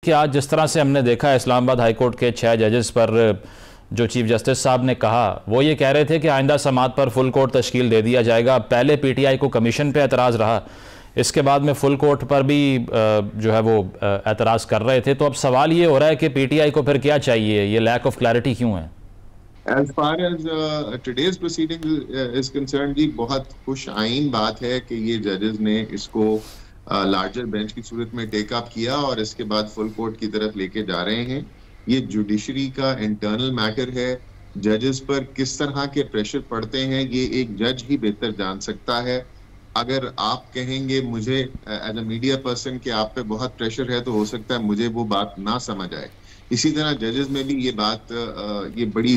कि आज जिस तरह से हमने देखा इस्लामाबाद हाई कोर्ट के 6 जजेस पर जो चीफ जस्टिस साहब ने कहा, वो ये कह रहे थे कि आइंदा समात पर फुल कोर्ट तश्कील दे दिया जाएगा। पहले पीटीआई को कमीशन पे एतराज़ रहा, इसके बाद में फुल कोर्ट पर भी जो है वो एतराज़ कर रहे थे। तो अब सवाल ये हो रहा है कि पीटीआई को फिर क्या चाहिए, ये लैक ऑफ क्लैरिटी क्यों है? As far as today's proceeding is concerned, जी बहुत खुश आइन बात है कि ये जजेस ने इसको लार्जर बेंच की सूरत में टेक अप किया और इसके बाद फुल कोर्ट की तरफ लेके जा रहे हैं। ये जुडिशरी का इंटरनल मैटर है। जजेस पर किस तरह के प्रेशर पड़ते हैं ये एक जज ही बेहतर जान सकता है। अगर आप कहेंगे मुझे एज अ मीडिया पर्सन कि आप पे बहुत प्रेशर है, तो हो सकता है मुझे वो बात ना समझ आए। इसी तरह जजेस में भी ये बात ये बड़ी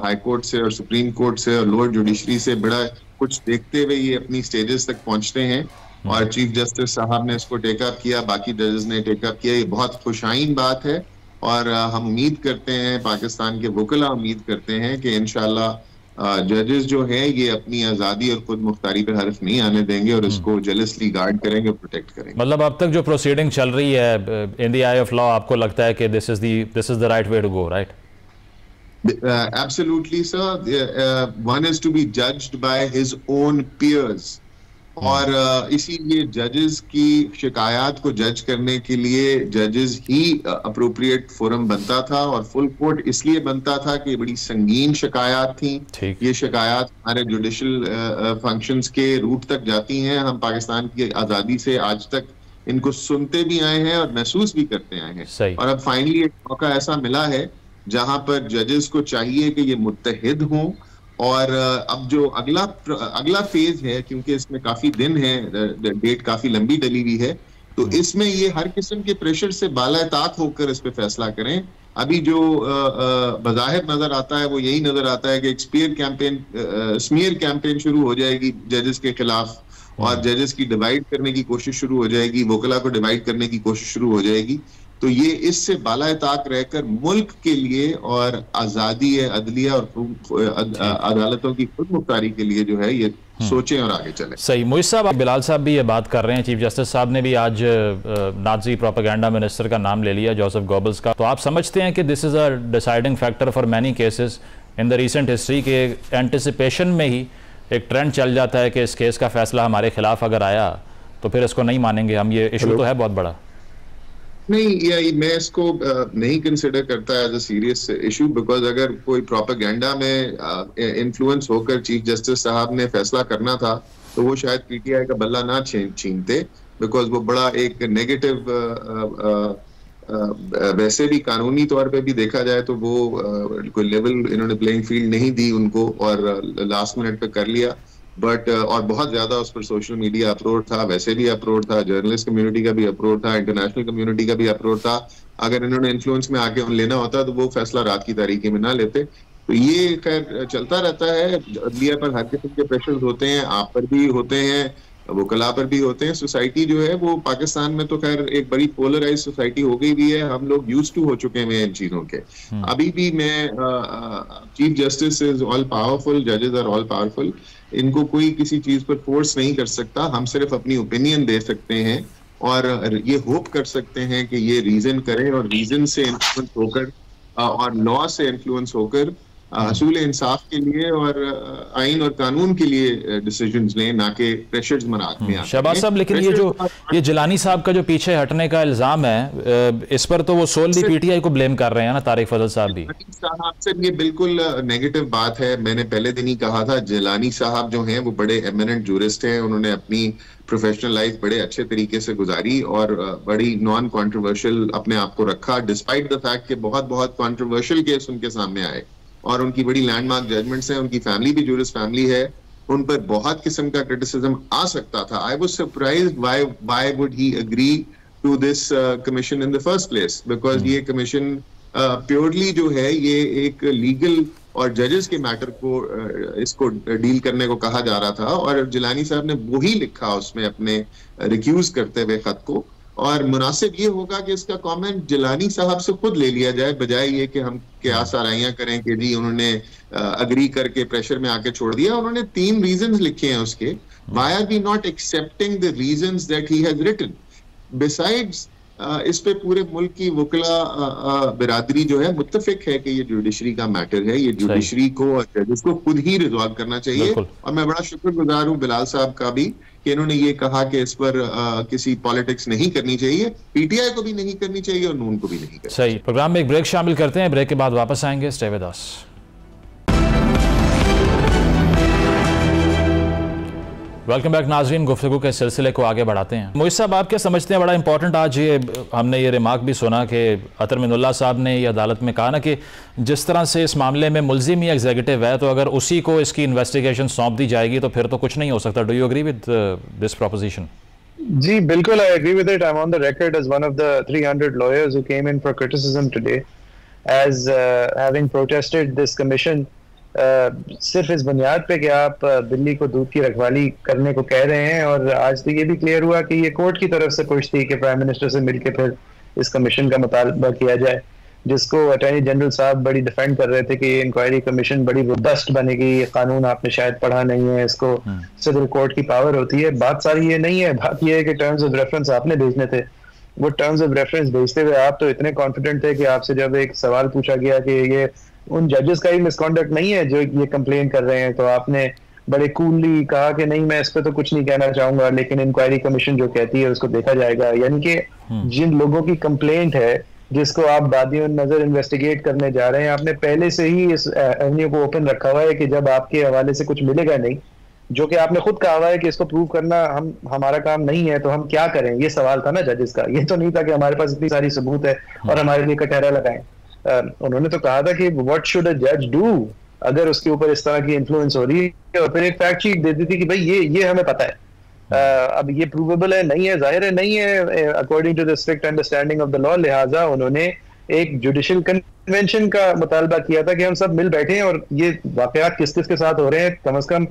हाई कोर्ट से और सुप्रीम कोर्ट से और लोअर जुडिशरी से बड़ा कुछ देखते हुए ये अपनी स्टेजेस तक पहुंचते हैं और चीफ जस्टिस साहब ने इसको टेकअप किया, बाकी जजेस ने टेकअप किया। ये बहुत खुशाइन बात है और हम उम्मीद करते हैं, पाकिस्तान के वकला उम्मीद करते हैं कि इंशाल्लाह जजेस जो है ये अपनी आज़ादी और खुद मुख्तारी पर हर्फ नहीं आने देंगे और इसको जेलसली गार्ड करेंगे और प्रोटेक्ट करेंगे। मतलब अब तक जो प्रोसीडिंग चल रही है in the eye of law, आपको लगता है कि this is the right way to go, right? Absolutely, sir. One is to be judged by his own peers. और इसीलिए जजेस की शिकायत को जज करने के लिए जजेस ही अप्रोप्रिएट फोरम बनता था और फुल कोर्ट इसलिए बनता था कि बड़ी संगीन शिकायत थी। ये शिकायत हमारे जुडिशल फंक्शंस के रूट तक जाती हैं। हम पाकिस्तान की आज़ादी से आज तक इनको सुनते भी आए हैं और महसूस भी करते आए हैं। और अब फाइनली एक मौका ऐसा मिला है जहां पर जजेस को चाहिए कि ये मुत्तहिद हों। और अब जो अगला फेज है, क्योंकि इसमें काफी दिन है, डेट काफी लंबी डली हुई है, तो इसमें ये हर किस्म के प्रेशर से बालाताक होकर इस पे फैसला करें। अभी जो बज़ाहिर नजर आता है वो यही नजर आता है कि एक स्मीयर कैंपेन शुरू हो जाएगी जजेस के खिलाफ और जजेस की डिवाइड करने की कोशिश शुरू हो जाएगी, वकला को डिवाइड करने की कोशिश शुरू हो जाएगी। तो ये इससे बालाताक रहकर मुल्क के लिए और आजादी अदलिया और अदालतों की खुद मुख्तारी के लिए जो है ये सोचें और आगे चलें। सही। मोइज साहब, बिलाल साहब भी ये बात कर रहे हैं, चीफ जस्टिस साहब ने भी आज नाजी प्रोपेगेंडा मिनिस्टर का नाम ले लिया, जोसेफ गोबल्स का। तो आप समझते हैं कि this is a deciding factor for many cases in the recent history के एंटिसिपेशन में ही एक ट्रेंड चल जाता है कि इस केस का फैसला हमारे खिलाफ अगर आया तो फिर इसको नहीं मानेंगे हम। ये इशू तो है बहुत बड़ा। नहीं, मैं इसको नहीं कंसिडर करता as a serious issue, because अगर कोई प्रोपेगेंडा में इन्फ्लुएंस होकर चीफ जस्टिस साहब ने फैसला करना था तो वो शायद पीटीआई का बल्ला ना छीनते, बिकॉज वो बड़ा एक नेगेटिव वैसे भी कानूनी तौर पे भी देखा जाए तो वो कोई लेवल इन्होंने प्लेइंग फील्ड नहीं दी उनको और लास्ट मिनट पे कर लिया। बट और बहुत ज्यादा उस पर सोशल मीडिया अप्रोच था, वैसे भी अप्रोच था, जर्नलिस्ट कम्युनिटी का भी अप्रोच था, इंटरनेशनल कम्युनिटी का भी अप्रोच था। अगर इन्होंने इन्फ्लुएंस में आके लेना होता तो वो फैसला रात की तारीखी में ना लेते। तो ये खैर चलता रहता है, अदलिया पर हर किस्म के प्रेशर्स होते हैं, आप पर भी होते हैं, वकला पर भी होते हैं। सोसाइटी जो है वो पाकिस्तान में तो खैर एक बड़ी पोलराइज सोसाइटी हो गई भी है, हम लोग यूज्ड टू हो चुके हैं इन चीजों के। अभी भी मैं chief justice is all powerful, जजेस आर ऑल पावरफुल, इनको कोई किसी चीज पर फोर्स नहीं कर सकता। हम सिर्फ अपनी ओपिनियन दे सकते हैं और ये होप कर सकते हैं कि ये रीजन करें और रीजन से इन्फ्लुएंस होकर और लॉ से इन्फ्लुएंस होकर असूल इंसाफ के लिए और आइन और कानून के लिए डिसीजंस लें, ना कि प्रेशर्स में आए। शहबाज साहब, लेकिन ये जिलानी साहब का जो पीछे हटने का इल्जाम है, इस पर तो वो सोलली पीटीआई को ब्लेम कर रहे हैं ना, तारिक फजल साहब भी। साहब ये बिल्कुल नेगेटिव बात है। मैंने पहले दिन ही कहा था, जिलानी साहब जो हैं वो बड़े एमिनेंट जूरिस्ट हैं, उन्होंने अपनी प्रोफेशनल लाइफ बड़े अच्छे तरीके से गुजारी और बड़ी नॉन कॉन्ट्रोवर्शियल अपने आप को रखा, डिस्पाइट द फैक्ट कि बहुत कॉन्ट्रोवर्शियल केस उनके सामने आए और उनकी बड़ी लैंडमार्क जजमेंट्स हैं। उनकी फैमिली भी जूरिस्ट फैमिली है, उन पर बहुत किस्म का क्रिटिसिज्म आ सकता था। I was surprised why would he agree to this commission in the first place, because ये कमीशन प्योरली जो है ये एक लीगल और जजेस के मैटर को इसको डील करने को कहा जा रहा था और जिलानी साहब ने वही लिखा उसमें अपने रिक्यूज करते हुए खत को। और मुनासिब ये होगा कि इसका कमेंट जिलानी साहब से खुद ले लिया जाए, बजाय ये कि हम क्या साराइयां करें कि जी उन्होंने अग्री करके प्रेशर में आके छोड़ दिया। उन्होंने 3 रीजंस लिखे हैं उसके, why are we not accepting the reasons that he has written. Besides इस पे पूरे मुल्क की वकला बिरादरी जो है मुत्तफिक है कि ये जुडिशरी का मैटर है, ये जुडिशरी को और जजेस को खुद ही रिजॉल्व करना चाहिए। और मैं बड़ा शुक्रगुजार हूँ बिलाल साहब का भी कि इन्होंने ये कहा कि इस पर किसी पॉलिटिक्स नहीं करनी चाहिए, पीटीआई को भी नहीं करनी चाहिए और नून को भी नहीं करनी चाहिए। प्रोग्राम में एक ब्रेक शामिल करते हैं, ब्रेक के बाद वापस आएंगे। Stay with us. Welcome back नाजरीन, गुफ्तगू के सिलसिले को आगे बढ़ाते हैं। मोइज साहब, आप क्या समझते हैं बड़ा इंपॉर्टेंट आज ये हमने ये रिमार्क भी सुना कि अतर मिनुल्लाह साहब ने ये अदालत में कहा ना कि जिस तरह से इस मामले में मुल्जिम ही एग्जीक्यूटिव है, तो अगर उसी को इसकी इन्वेस्टिगेशन सौंप दी जाएगी तो फिर तो कुछ नहीं हो सकता। Do you agree with this proposition? जी बिल्कुल, I agree with it. I am on the record as one of the 300 lawyers who came in for criticism today as having protested this commission सिर्फ इस बुनियाद पे कि आप बिल्ली को दूध की रखवाली करने को कह रहे हैं। और आज तो ये भी क्लियर हुआ कि ये कोर्ट की तरफ से पुश थी कि प्राइम मिनिस्टर से मिलकर फिर इस कमीशन का मुतालबा किया जाए, जिसको अटॉर्नी जनरल साहब बड़ी डिफेंड कर रहे थे कि ये इंक्वायरी कमीशन बड़ी रोबस्ट बनेगी, ये कानून आपने शायद पढ़ा नहीं है, इसको सिविल कोर्ट की पावर होती है। बात सारी ये नहीं है, बात ये है कि टर्म्स ऑफ रेफरेंस आपने भेजने थे। वो टर्म्स ऑफ रेफरेंस भेजते हुए आप तो इतने कॉन्फिडेंट थे कि आपसे जब एक सवाल पूछा गया कि ये उन जजेस का ही मिसकॉन्डक्ट नहीं है जो ये कंप्लेन कर रहे हैं, तो आपने बड़े कूलली कहा कि नहीं मैं इस पे तो कुछ नहीं कहना चाहूंगा, लेकिन इंक्वायरी कमीशन जो कहती है उसको देखा जाएगा। यानी कि जिन लोगों की कंप्लेंट है जिसको आप बादियों नजर इन्वेस्टिगेट करने जा रहे हैं, आपने पहले से ही इस एवेन्यू को ओपन रखा हुआ है कि जब आपके हवाले से कुछ मिलेगा नहीं, जो कि आपने खुद कहा हुआ है कि इसको प्रूव करना हमारा काम नहीं है, तो हम क्या करें। ये सवाल था ना जजेस का, ये तो नहीं था कि हमारे पास इतनी सारी सबूत है और हमारे लिए कटहरा लगाएं। उन्होंने तो कहा था कि व्हाट शुड अ जज डू अगर उसके ऊपर इस तरह की इन्फ्लुएंस हो रही है, और फिर एक फैक्ट शीट दे दी थी कि भाई ये हमें पता है। अब ये प्रूवेबल है नहीं है, जाहिर है नहीं है according to the strict understanding of the law, लिहाजा उन्होंने एक जुडिशियल कन्वेंशन का मुतालबा किया था कि हम सब मिल बैठे और ये वाकयात किस किस के साथ हो रहे हैं, कम से कम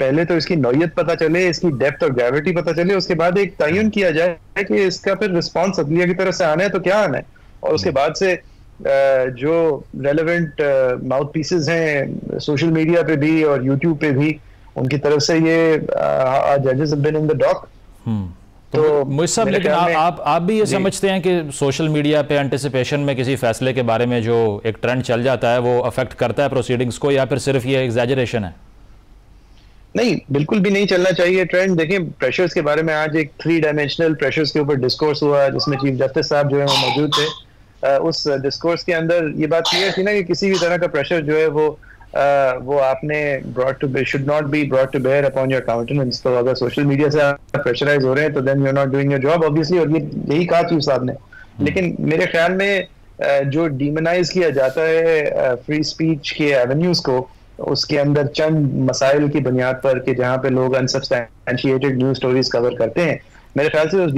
पहले तो इसकी नौयत पता चले, इसकी डेप्थ और ग्रेविटी पता चले, उसके बाद एक तयन किया जाए कि इसका फिर रिस्पॉन्स अदलिया की तरफ से आना है तो क्या आना है, और उसके बाद से जो रेलेवेंट माउथ पीसेस हैं सोशल मीडिया पे भी और यूट्यूब पे भी, उनकी तरफ से ये जजेस have been in the dock. तो मुझे सब, लेकिन आप भी ये समझते हैं कि सोशल मीडिया पे एंटिसिपेशन में किसी फैसले के बारे में जो एक ट्रेंड चल जाता है वो अफेक्ट करता है प्रोसीडिंग्स को, या फिर सिर्फ ये एग्जैजरेशन है? नहीं, बिल्कुल भी नहीं चलना चाहिए ट्रेंड। देखिए, प्रेशर्स के बारे में आज एक 3 डायमेंशनल प्रेशर्स के ऊपर डिस्कोर्स हुआ जिसमें चीफ जस्टिस साहब जो है वो मौजूद थे। उस डिस्कोर्स के अंदर ये बात क्लियर थी ना कि किसी भी तरह का प्रेशर जो है वो आपने should not be brought to bear upon your countenance. तो अगर सोशल मीडिया से आप प्रेशराइज हो रहे हैं तो then you are not doing your job obviously, और ये यही कहा चीफ साहब ने। लेकिन मेरे ख्याल में जो डीमोनाइज किया जाता है फ्री स्पीच के एवेन्यूज को, उसके अंदर चंद मसाइल की बुनियाद पर कि जहाँ पे लोग अनसब्सटैंशिएटेड न्यूज स्टोरीज कवर करते हैं, मेरे ख्याल से